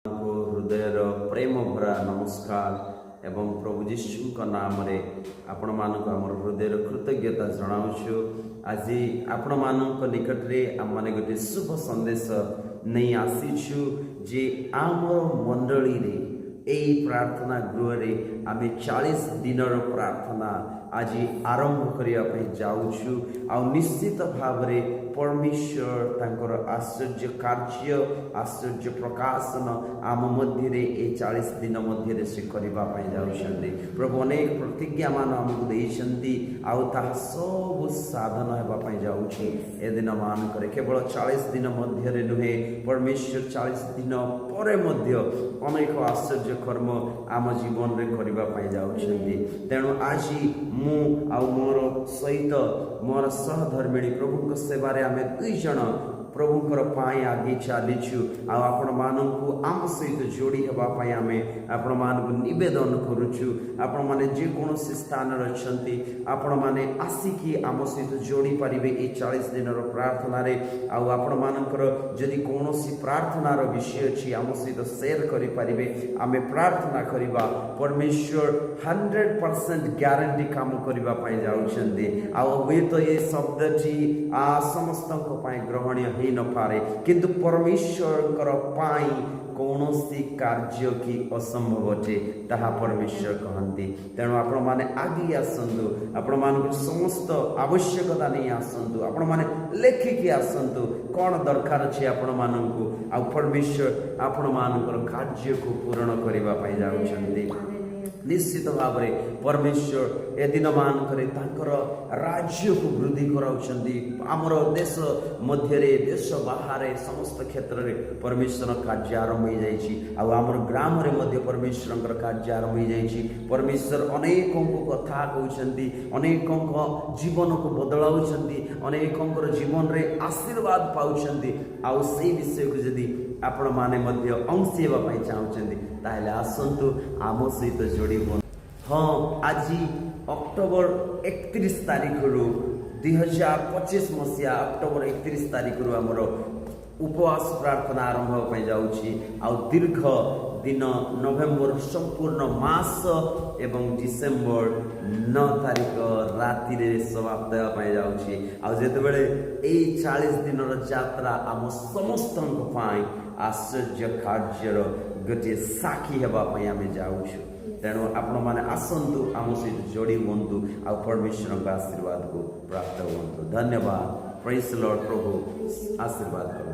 हृदयर प्रेम भरा नमस्कार एवं प्रभु जीशु नाम आपण मानक आमर हृदय कृतज्ञता जनाऊँ। आज आपण मानक निकट में आम मैंने गोटे शुभ संदेश नहीं आसीचु जे आमर मंडली रे यही प्रार्थना गृह आम 40 दिन प्रार्थना आज आरंभ करने जाऊँ। आ निश्चित भाव में परमेश्वर तांकर आश्चर्य कार्य आश्चर्य प्रकाशन आम मध्य 40 दिन मध्य से करने जाऊँगी। प्रभु अनेक प्रतिज्ञा मान आमको देती सब साधन होगापी जाऊँगी। ए दिन मानक केवल 40 दिन मध्य नुहे परमेश्वर 40 दिन पर अनेक आश्चर्य कर्म आम जीवन में करने जाऊँगी। तेणु आज मु मोर सहित मोर सहधर्मिणी प्रभु सेवारे आमे 2 जन प्रभुंकर पाई आगे चलीचु। आपण मानू आम सहित जोड़ी होगापी आम आपण मानक नवेदन करुचु। आपण माने जेकोसी स्थान अच्छा आपण माने आसिकी आम सहित जोड़ी पारे ये 40 दिन प्रार्थना रे। आपण मानकर जदि कौन प्रार्थनार विषय अच्छी आम सहित सेयर करें आम प्रार्थना करवा परमेश्वर 100% ग्यारंटी काम करने जाऊँगी। हुए तो ये शब्दटी समस्त ग्रहणीय हो न पारे किंतु परमेश्वर कौन कार्य की असंभव अटे ताहा परमेश्वर कहती। तेणु आपण माने आगे आसतु आपण मान समस्त आवश्यकता नहीं आसतु आपण माने लेखिकी आसतु कौन दरकार अच्छे आपण मानू आ परमेश्वर आपण मानकर कार्य को पूर्ण करने जाऊँगी। निश्चित भाव में परमेश्वर ए दिन मानक राज्य को वृद्धि करामर देश मध्य देश बाहर समस्त क्षेत्र में परमेश्वर कार्य आरंभ हो आमर ग्राम रे परमेश्वर कार्य आरंभ हो। परमेश्वर अनेकों कथा कहते अनेकों जीवन को बदलाउं अनेकों जीवन में आशीर्वाद पाँच से विषय को जदि आपण माने अंशी होगापी चाहते ताहले आसतु आम सहित जोड़ी हूँ। हाँ आज अक्टोबर 31 तारीख रु 2025 मसीहा अक्टोबर 31 तारीख रु आमर उपवास प्रार्थना आरंभ होगापी जाऊँगी। आ दीर्घ दिन नवेम्बर संपूर्ण मास एवं डिसेम्बर 9 तारीख राति समाप्त होगापी जाऊँगी। आतेबले 40 दिन यात्रा आम समस्त आश्चर्य कार्यर गोटे साक्षी होगापी आम जाऊँ। तेणु आपण मैंने आसतु आम सहित जोड़ी हूँ आ परमेश्वर आशीर्वाद को प्राप्त हूँ। धन्यवाद। Praise the Lord. प्रभु आशीर्वाद।